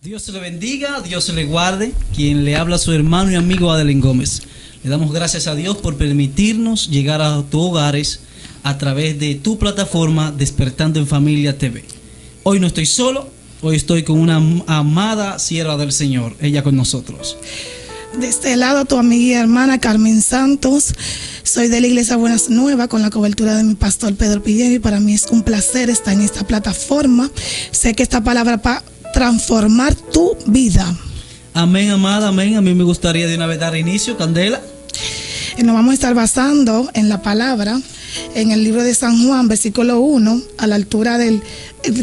Dios le bendiga, Dios le guarde. Quien le habla a su hermano y amigo Adelín Gómez. Le damos gracias a Dios por permitirnos llegar a tus hogares a través de tu plataforma Despertando en Familia TV. Hoy no estoy solo, hoy estoy con una amada sierva del Señor, ella con nosotros. De este lado, tu amiga y hermana Carmen Santos. Soy de la Iglesia Buenas Nuevas con la cobertura de mi pastor Pedro Pillero y para mí es un placer estar en esta plataforma. Sé que esta palabra va a transformar tu vida. Amén, amada, amén. A mí me gustaría de una vez dar inicio, Candela. Nos vamos a estar basando en la palabra, en el libro de San Juan, versículo 1, a la altura del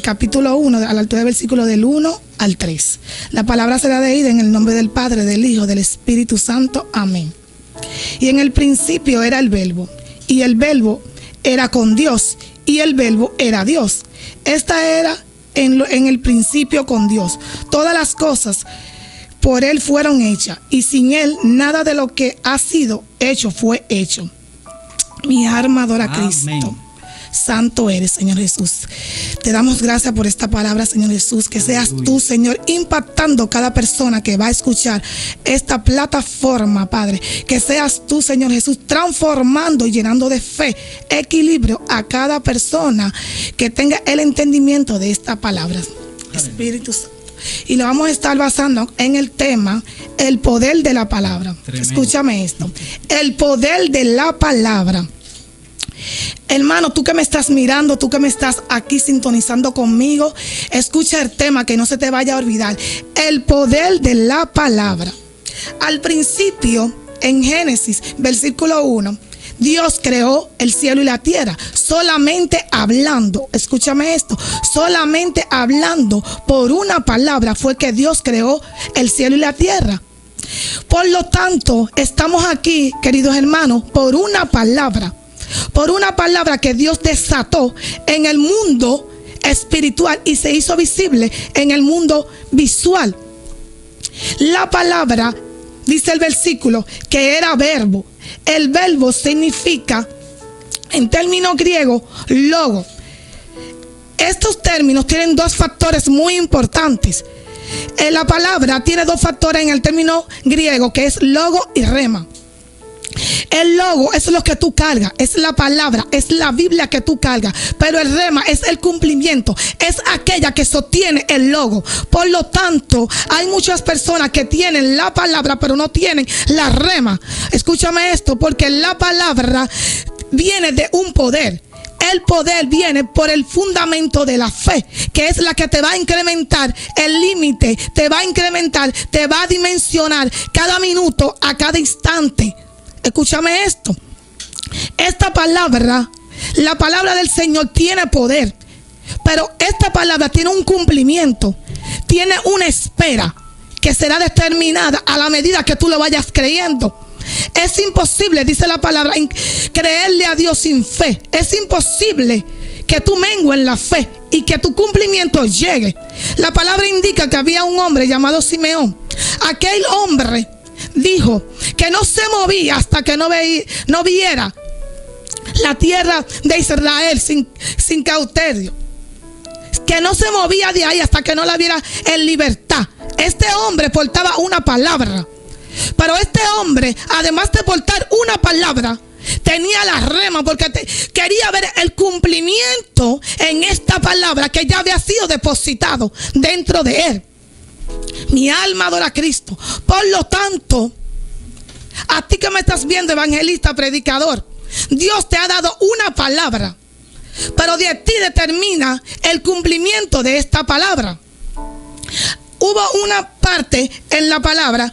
capítulo 1, a la altura del versículo del 1 al 3. La palabra será leída en el nombre del Padre, del Hijo, del Espíritu Santo. Amén. Y en el principio era el Verbo, y el Verbo era con Dios, y el Verbo era Dios. Esta era en el principio con Dios. Todas las cosas por Él fueron hechas, y sin Él nada de lo que ha sido hecho fue hecho. Mi alma adora a Cristo. Amén. Santo eres, Señor Jesús. Te damos gracias por esta palabra, Señor Jesús. Que seas tú, Señor, impactando cada persona que va a escuchar esta plataforma, Padre. Que seas tú, Señor Jesús, transformando y llenando de fe, equilibrio a cada persona que tenga el entendimiento de esta palabra. Espíritu Santo. Y lo vamos a estar basando en el tema, el poder de la palabra. Tremendo. Escúchame esto. El poder de la palabra. Hermano, tú que me estás mirando, tú que me estás aquí sintonizando conmigo, escucha el tema, que no se te vaya a olvidar. El poder de la palabra. Al principio, en Génesis, versículo 1, Dios creó el cielo y la tierra, solamente hablando. Escúchame esto, solamente hablando por una palabra fue que Dios creó el cielo y la tierra. Por lo tanto, estamos aquí, queridos hermanos, por una palabra que Dios desató en el mundo espiritual y se hizo visible en el mundo visual. La palabra, dice el versículo, que era verbo. El verbo significa, en términos griegos, logo. Estos términos tienen dos factores muy importantes. La palabra tiene dos factores en el término griego, que es logo y rema. El logo es lo que tú cargas, es la palabra, es la Biblia que tú cargas. Pero el rema es el cumplimiento, es aquella que sostiene el logo. Por lo tanto, hay muchas personas que tienen la palabra pero no tienen la rema. Escúchame esto, porque la palabra viene de un poder. El poder viene por el fundamento de la fe, que es la que te va a incrementar el límite, te va a incrementar, te va a dimensionar cada minuto, a cada instante. Escúchame esto. Esta palabra, la palabra del Señor tiene poder, pero esta palabra tiene un cumplimiento, tiene una espera que será determinada a la medida que tú lo vayas creyendo. Es imposible, dice la palabra, creerle a Dios sin fe. Es imposible que tú mengues en la fe y que tu cumplimiento llegue. La palabra indica que había un hombre llamado Simeón. Aquel hombre dijo que no se movía hasta que no viera la tierra de Israel sin cautiverio, que no se movía de ahí hasta que no la viera en libertad. Este hombre portaba una palabra, pero este hombre, además de portar una palabra, tenía la rema, porque quería ver el cumplimiento en esta palabra que ya había sido depositado dentro de él. Mi alma adora a Cristo. Por lo tanto, a ti que me estás viendo, evangelista, predicador, Dios te ha dado una palabra, pero de ti determina el cumplimiento de esta palabra. Hubo una parte en la palabra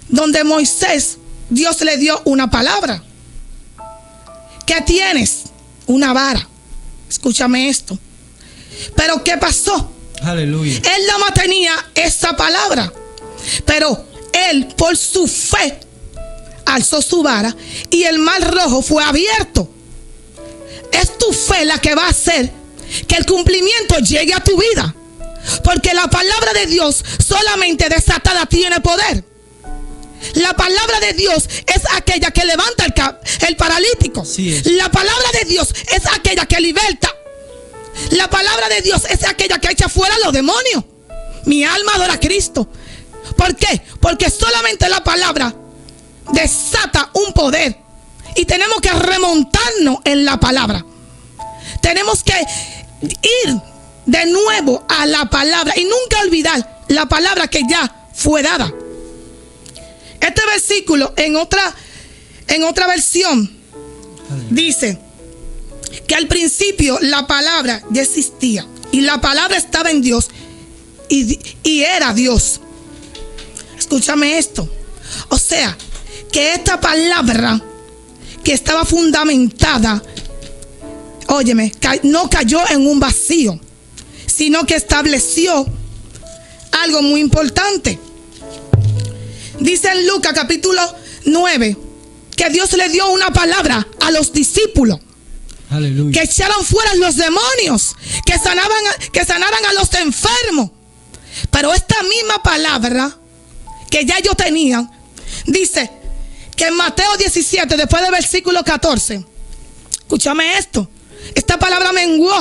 donde Moisés, Dios le dio una palabra. ¿Qué tienes? Una vara. Escúchame esto. Pero ¿qué pasó? Aleluya. Él nada más tenía esa palabra, pero él, por su fe, alzó su vara y el mar rojo fue abierto. Es tu fe la que va a hacer que el cumplimiento llegue a tu vida, porque la palabra de Dios solamente desatada tiene poder. La palabra de Dios es aquella que levanta el paralítico. Sí, la palabra de Dios es aquella que liberta. La palabra de Dios es aquella que echa fuera a los demonios. Mi alma adora a Cristo. ¿Por qué? Porque solamente la palabra desata un poder. Y tenemos que remontarnos en la palabra. Tenemos que ir de nuevo a la palabra y nunca olvidar la palabra que ya fue dada. Este versículo en otra versión dice que al principio la palabra ya existía y la palabra estaba en Dios y era Dios. Escúchame esto. O sea, que esta palabra que estaba fundamentada, óyeme, no cayó en un vacío, sino que estableció algo muy importante. Dice en Lucas capítulo 9 que Dios le dio una palabra a los discípulos. Aleluya. Que echaran fuera los demonios, que sanaran a los enfermos. Pero esta misma palabra que ya ellos tenían, dice que en Mateo 17, después del versículo 14, escúchame esto, esta palabra menguó,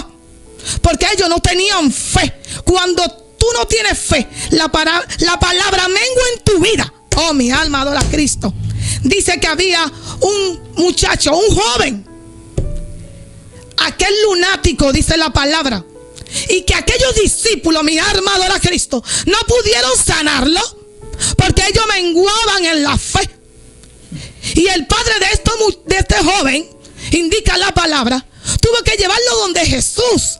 porque ellos no tenían fe. Cuando tú no tienes fe, la palabra mengua en tu vida. Oh, mi alma adora a Cristo. Dice que había un muchacho, un joven, aquel lunático, dice la palabra, y que aquellos discípulos, mi alma adora a Cristo, no pudieron sanarlo porque ellos menguaban en la fe. Y el padre de este joven, indica la palabra, tuvo que llevarlo donde Jesús.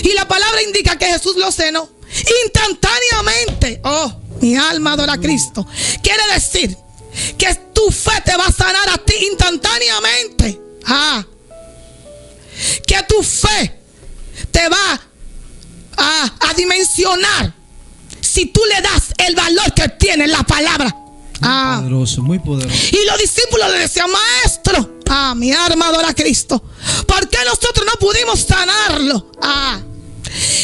Y la palabra indica que Jesús lo sanó instantáneamente. Oh, mi alma adora a Cristo. Quiere decir que tu fe te va a sanar a ti instantáneamente. Que tu fe te va a dimensionar si tú le das el valor que tiene la palabra. Muy poderoso, muy poderoso. Y los discípulos le decían: maestro, mi alma adora a Cristo, ¿por qué nosotros no pudimos sanarlo?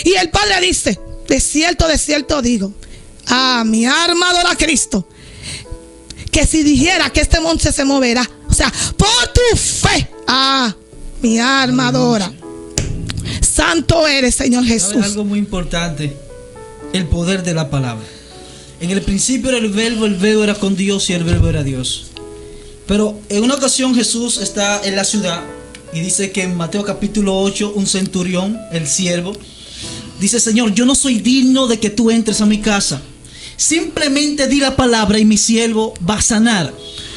Y el padre dice: de cierto digo, mi alma adora a Cristo, que si dijera que este monte se moverá, o sea, por tu fe, mi alma adora. Santo eres, Señor Jesús. ¿Sabes algo muy importante? El poder de la palabra. En el principio era el verbo era con Dios y el verbo era Dios. Pero en una ocasión Jesús está en la ciudad y dice que en Mateo capítulo 8, un centurión, el siervo, dice: Señor, yo no soy digno de que tú entres a mi casa. Simplemente di la palabra y mi siervo va a sanar.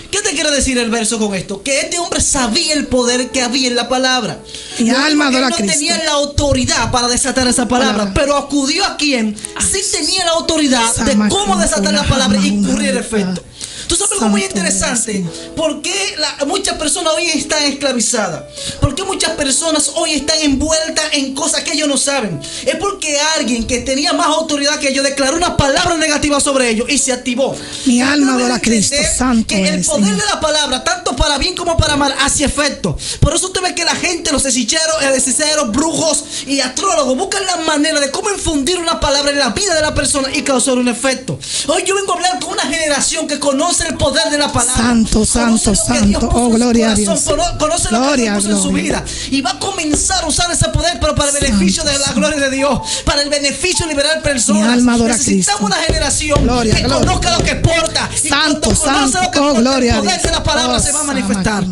¿Qué te quiere decir el verso con esto? Que este hombre sabía el poder que había en la palabra. Mi alma adora a Cristo. Él no tenía la autoridad para desatar esa palabra, pero acudió a quien sí tenía la autoridad de cómo desatar la palabra y ocurrir el efecto. Tú sabes algo muy interesante. ¿Por qué muchas personas hoy están esclavizadas? ¿Por qué muchas personas hoy están envueltas en cosas que ellos no saben? Es porque alguien que tenía más autoridad que ellos declaró una palabra negativa sobre ellos y se activó. Mi alma adora a Cristo, santo. Que el poder de la palabra, tanto para bien como para mal, hace efecto. Por eso usted ve que la gente, los hechiceros, brujos y astrólogos buscan la manera de cómo infundir una palabra en la vida de la persona y causar un efecto. Hoy yo vengo a hablar con una generación que conoce el poder de la palabra. Santo. Oh, gloria a Dios. Conoce lo que Dios puso en su vida. Y va a comenzar a usar ese poder, pero para el beneficio de la gloria de Dios. Para el beneficio de liberar personas. Necesitamos una generación que conozca lo que porta. Santo. Oh, gloria a Dios. El poder de la palabra se va a manifestar.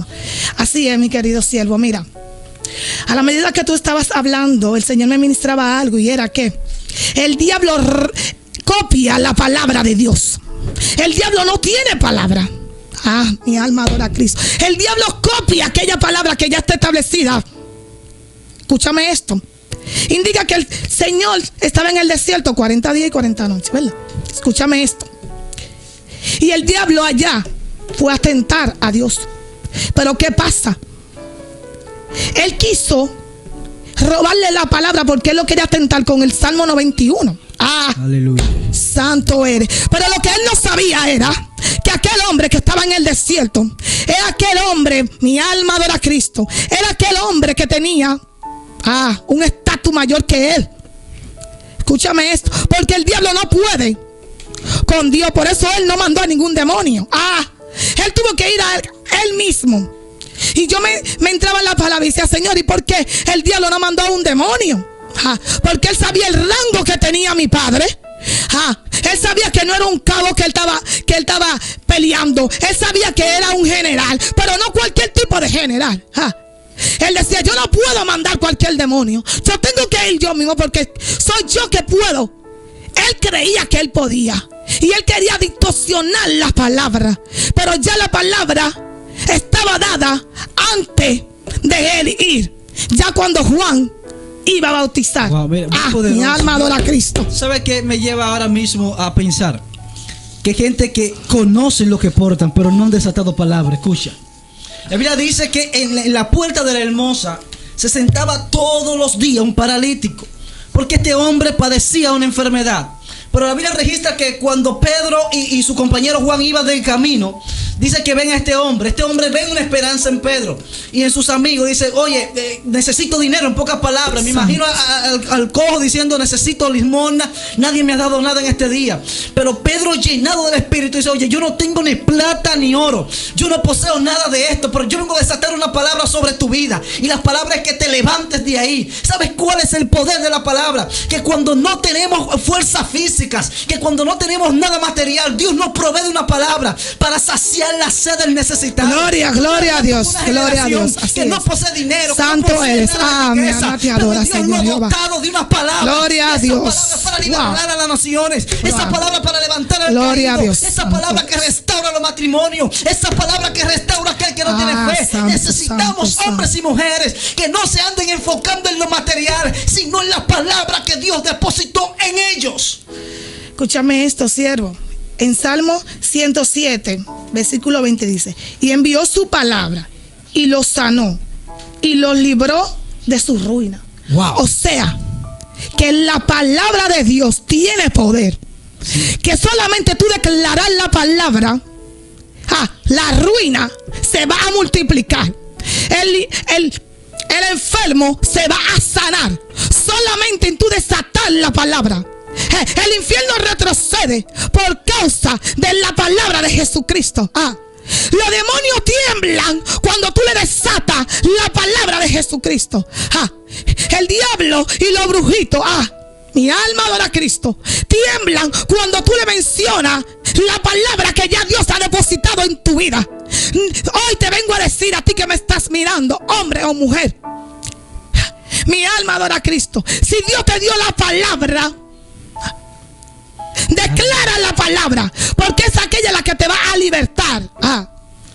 Así es, mi querido siervo. Mira, a la medida que tú estabas hablando, el Señor me ministraba algo, y era que el diablo copia la palabra de Dios. El diablo no tiene palabra. Mi alma adora a Cristo. El diablo copia aquella palabra que ya está establecida. Escúchame esto. Indica que el Señor estaba en el desierto 40 días y 40 noches, ¿verdad? Escúchame esto. Y el diablo allá fue a tentar a Dios. Pero ¿qué pasa? Él quiso robarle la palabra porque él lo quería tentar con el Salmo 91. Aleluya. Santo eres. Pero lo que él no sabía era que aquel hombre que estaba en el desierto era aquel hombre, mi alma adora a Cristo, era aquel hombre que tenía un estatus mayor que él. Escúchame esto, porque el diablo no puede con Dios. Por eso él no mandó a ningún demonio. Él tuvo que ir a él mismo. Y yo me entraba en la palabra y decía: Señor, ¿y por qué el diablo no mandó a un demonio? Porque él sabía el rango que tenía mi padre. Él sabía que no era un cabo que él estaba peleando. Él sabía que era un general, pero no cualquier tipo de general. Él decía, yo no puedo mandar cualquier demonio. Yo tengo que ir yo mismo porque soy yo que puedo. Él creía que él podía. Y él quería distorsionar la palabra. Pero ya la palabra estaba dada antes de él ir. Ya cuando Juan iba a bautizar. Wow, mira, mi alma adora a Cristo. ¿Sabe qué me lleva ahora mismo a pensar? Que gente que conoce lo que portan, pero no han desatado palabra. Escucha. La Biblia dice que en la puerta de la hermosa se sentaba todos los días un paralítico, porque este hombre padecía una enfermedad. Pero la Biblia registra que cuando Pedro y su compañero Juan iban del camino, dice que ven a este hombre ve una esperanza en Pedro y en sus amigos. Dice, oye, necesito dinero, en pocas palabras. Me imagino al cojo diciendo, necesito limosna, nadie me ha dado nada en este día. Pero Pedro, llenado del Espíritu, dice, oye, yo no tengo ni plata ni oro, yo no poseo nada de esto, pero yo vengo a desatar una palabra sobre tu vida. Y la palabra es que te levantes de ahí. ¿Sabes cuál es el poder de la palabra? Que cuando no tenemos fuerza física, que cuando no tenemos nada material, Dios nos provee de una palabra para saciar la sed del necesitado. Gloria a Dios, gloria a Dios. Así que no posee dinero, santo no eres. Mi alma te adora, Dios lo ha dotado de una palabra. Gloria a Dios. Esa palabra para liberar a las naciones. Esa palabra para levantar al gloria caído. A Dios. Esa palabra que restaura los matrimonios. Esa palabra que restaura a aquel que no tiene fe. Necesitamos hombres y mujeres que no se anden enfocando en lo material, sino en la palabra que Dios depositó en ellos. Escúchame esto, siervo. En Salmo 107, versículo 20 dice, y envió su palabra y los sanó y los libró de su ruina. Wow. O sea, que la palabra de Dios tiene poder. Sí. Que solamente tú declarar la palabra, la ruina se va a multiplicar. El enfermo se va a sanar. Solamente en tú desatar la palabra. El infierno retrocede por causa de la palabra de Jesucristo. Los demonios tiemblan cuando tú le desatas la palabra de Jesucristo. El diablo y los brujitos, mi alma adora a Cristo, tiemblan cuando tú le mencionas la palabra que ya Dios ha depositado en tu vida. Hoy te vengo a decir a ti que me estás mirando, hombre o mujer, mi alma adora a Cristo. Si Dios te dio la palabra, declara la palabra, porque es aquella la que te va a libertar.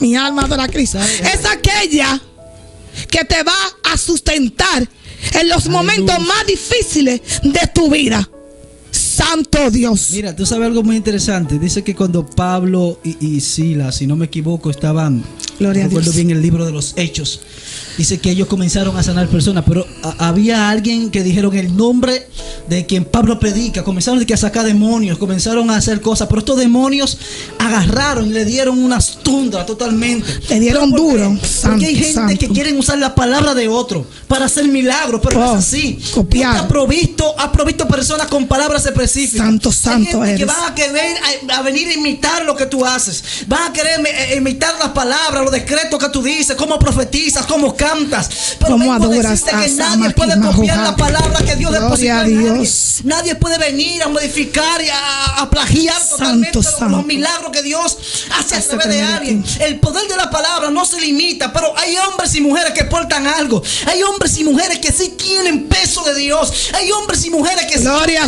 Mi alma adora a Cristo. Es aquella que te va a sustentar en los momentos más difíciles de tu vida. Santo Dios. Mira, tú sabes algo muy interesante. Dice que cuando Pablo y Silas, si no me equivoco, estaban, gloria a Dios, recuerdo bien el libro de los Hechos, dice que ellos comenzaron a sanar personas, pero había alguien que dijeron el nombre de quien Pablo predica. Comenzaron a sacar demonios, comenzaron a hacer cosas, pero estos demonios agarraron y le dieron unas tundras totalmente. Le dieron duro. Porque hay gente que quieren usar la palabra de otro para hacer milagros, pero no es así. Copiar. Ha provisto personas con palabras específicas. Santo hay gente eres. que van a querer a venir a imitar lo que tú haces. Van a querer imitar las palabras, los decretos que tú dices, cómo profetizas, cómo cantas. Pero cómo adoras que nadie puede copiar la palabra que Dios depositó en nadie. Nadie puede venir a modificar y a plagiar totalmente los milagros que Dios hace a través de alguien. El poder de la palabra no se limita, pero hay hombres y mujeres que portan algo. Hay hombres y mujeres que sí tienen peso de Dios. Hay hombres y mujeres que gloria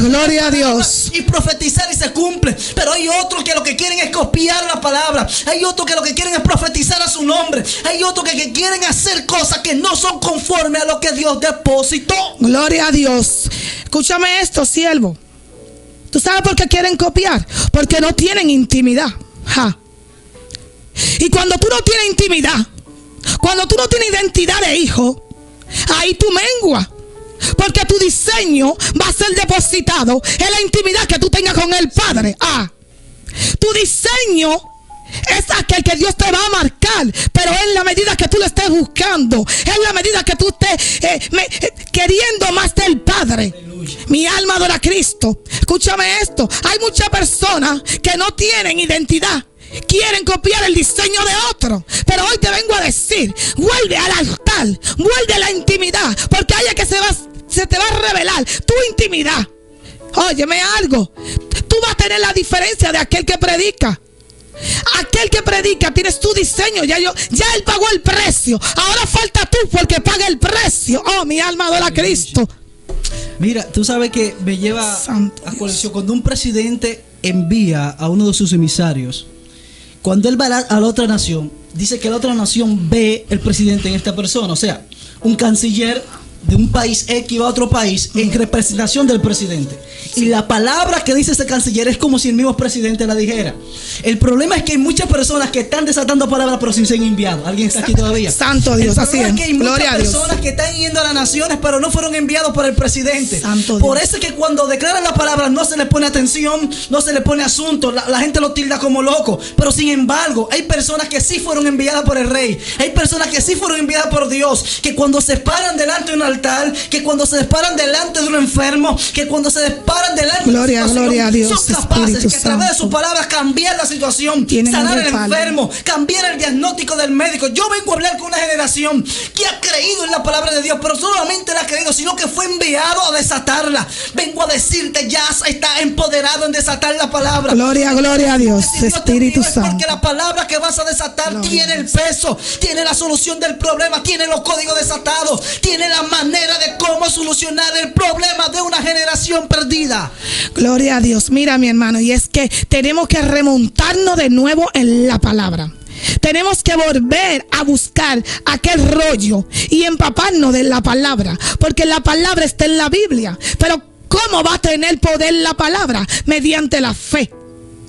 a Dios. Y profetizar y se cumple. Pero hay otros que lo que quieren es copiar la palabra. Hay otros que lo que quieren es profetizar a su nombre. Hay otros que quieren hacer cosas que no son conforme a lo que Dios depositó. Gloria a Dios. Escúchame esto, siervo. ¿Tú sabes por qué quieren copiar? Porque no tienen intimidad. Y cuando tú no tienes intimidad, cuando tú no tienes identidad de hijo, ahí tú menguas. Porque tu diseño va a ser depositado en la intimidad que tú tengas con el Padre. Tu diseño es aquel que Dios te va a marcar, pero en la medida que tú lo estés buscando, en la medida que tú estés queriendo más del Padre. Aleluya. Mi alma adora a Cristo. Escúchame esto. Hay muchas personas que no tienen identidad, quieren copiar el diseño de otro. Pero hoy te vengo a decir, vuelve al altar, vuelve a la intimidad, porque hay que se te va a revelar tu intimidad. Óyeme algo, tú vas tener la diferencia de aquel que predica. Aquel que predica tienes tu diseño, ya él pagó el precio. Ahora falta tú porque paga el precio. Oh, mi alma adora a Cristo. Mira, tú sabes que me lleva a colección cuando un presidente envía a uno de sus emisarios, cuando él va a la otra nación, dice que la otra nación ve el presidente en esta persona. O sea, un canciller de un país X va a otro país en representación del presidente. Y la palabra que dice ese canciller es como si el mismo presidente la dijera. El problema es que hay muchas personas que están desatando palabras pero sin ser enviados. ¿Alguien está aquí todavía? Santo Dios, así es. Que hay muchas personas que están yendo a las naciones pero no fueron enviados por el presidente. Santo por Dios. eso es que cuando declaran la palabra no se le pone atención, no se le pone asunto. La gente lo tilda como loco. Pero sin embargo, hay personas que sí fueron enviadas por el rey. Hay personas que sí fueron enviadas por Dios. Que cuando se paran delante de un altar, que cuando se paran delante de un enfermo, que cuando se paran delante de una gloria a Dios, son capaces Espíritu que a través de Santo. sus palabras cambiar la situación, sanar al enfermo, cambiar el diagnóstico del médico. Yo vengo a hablar con una generación que ha creído en la palabra de Dios, pero no solamente la ha creído, sino que fue enviado a desatarla. Vengo a decirte, ya está empoderado en desatar la palabra. Gloria a Dios, Espíritu Santo. Porque la palabra que vas a desatar tiene el peso, tiene la solución del problema, tiene los códigos desatados, tiene la manera de cómo solucionar el problema de una generación perdida. Gloria a Dios. Mira, mi hermano, y es que tenemos que remontarnos de nuevo en la palabra. Tenemos que volver a buscar aquel rollo y empaparnos de la palabra, porque la palabra está en la Biblia. Pero ¿cómo va a tener poder la palabra? Mediante la fe.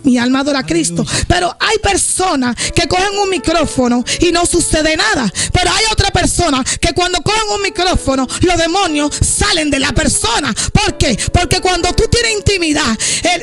Mi alma adora a Cristo. Pero hay personas que cogen un micrófono y no sucede nada. Pero hay otra persona que cuando cogen un micrófono, los demonios salen de la persona. ¿Por qué? Porque cuando tú tienes intimidad,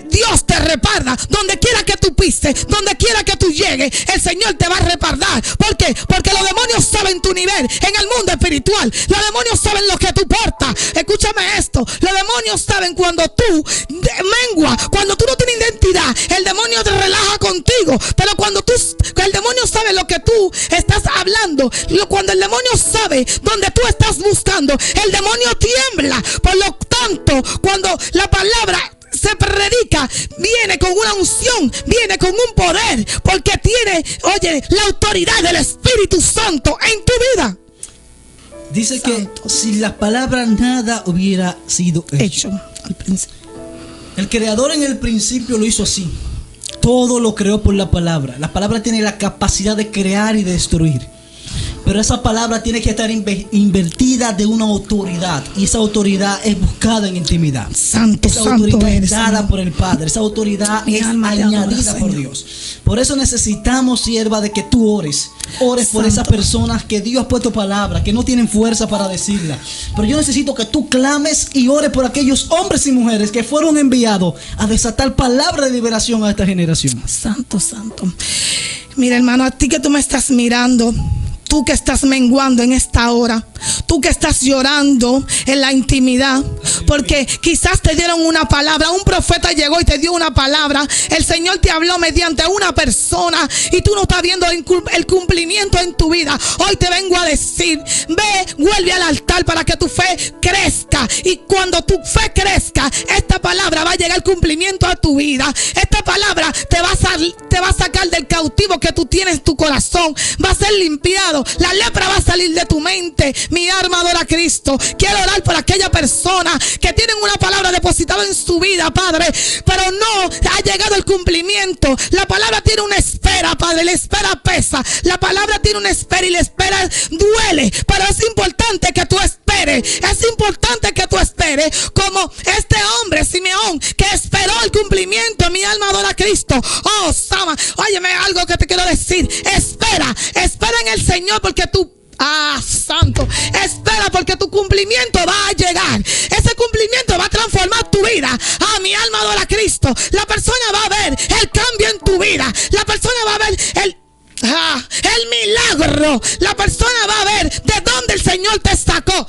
Dios te respalda. Donde quiera que tú pises, donde quiera que tú llegues, el Señor te va a respaldar. ¿Por qué? Porque los demonios saben tu nivel en el mundo espiritual. Los demonios saben lo que tú portas. Escúchame esto. Los demonios saben cuando tú menguas, cuando tú no tienes identidad. El demonio te relaja contigo, pero cuando el demonio sabe lo que tú estás hablando, cuando el demonio sabe donde tú estás buscando, el demonio tiembla. Por lo tanto, cuando la palabra se predica, viene con una unción, viene con un poder, porque tiene, oye, la autoridad del Espíritu Santo en tu vida. Dice que sin las palabras nada hubiera sido hecho. Al principio. El creador en el principio lo hizo así. Todo lo creó por la palabra. La palabra tiene la capacidad de crear y de destruir. Pero esa palabra tiene que estar invertida de una autoridad. Y esa autoridad es buscada en intimidad. Santo, esa santo autoridad eres, es dada Señor. por el Padre. Esa autoridad Mi es alma te adora, añadida por Señor. Dios. Por eso necesitamos, sierva, de que tú ores. Ores por esas personas que Dios ha puesto palabra, que no tienen fuerza para decirla. Pero yo necesito que tú clames y ores por aquellos hombres y mujeres que fueron enviados a desatar palabra de liberación a esta generación. Santo, santo. Mira, hermano, a ti que tú me estás mirando, tú que estás menguando en esta hora, tú que estás llorando en la intimidad, porque quizás te dieron una palabra, un profeta llegó y te dio una palabra, el Señor te habló mediante una persona y tú no estás viendo el cumplimiento en tu vida. Hoy te vengo a decir, ve, vuelve al altar para que tu fe crezca, y cuando tu fe crezca, esta palabra va a llegar al cumplimiento a tu vida. Esta palabra te va a sacar del cautivo que tú tienes en tu corazón, va a ser limpiado, la lepra va a salir de tu mente. Mi alma adora a Cristo. Quiero orar por aquella persona que tienen una palabra depositada en su vida, Padre, pero no ha llegado el cumplimiento. La palabra tiene una espera, Padre, la espera pesa. La palabra tiene una espera y la espera duele, pero es importante que tú esperes. Es importante que tú esperes, como este hombre Simeón que esperó el cumplimiento. Mi alma adora a Cristo. Oh, Sama, óyeme algo que te quiero decir. Espera en el Señor, porque tú santo, espera, porque tu cumplimiento va a llegar. Ese cumplimiento va a transformar tu vida. Mi alma adora a Cristo. La persona va a ver el cambio en tu vida. La persona va a ver el milagro. La persona va a ver de dónde el Señor te sacó.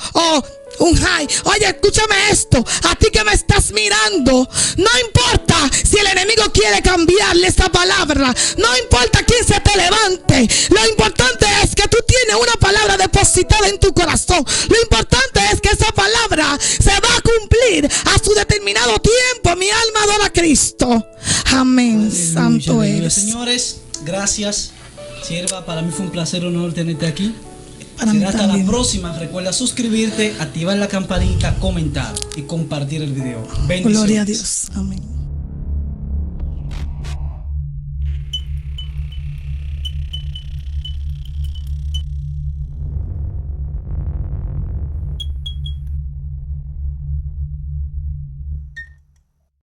Oye, escúchame esto. A ti que me estás mirando, no importa si el enemigo quiere cambiarle esta palabra, no importa quién se te levante. Lo importante es que tú tienes una palabra depositada en tu corazón. Lo importante es que esa palabra se va a cumplir a su determinado tiempo. Mi alma adora a Cristo. Amén. Aleluya, Santo aleluya. eres. Señores, gracias, sierva. Para mí fue un placer, honor tenerte aquí. Para mí Será hasta la también. próxima. Recuerda suscribirte, activar la campanita, comentar y compartir el video. Bendiciones. Gloria a Dios. Amén.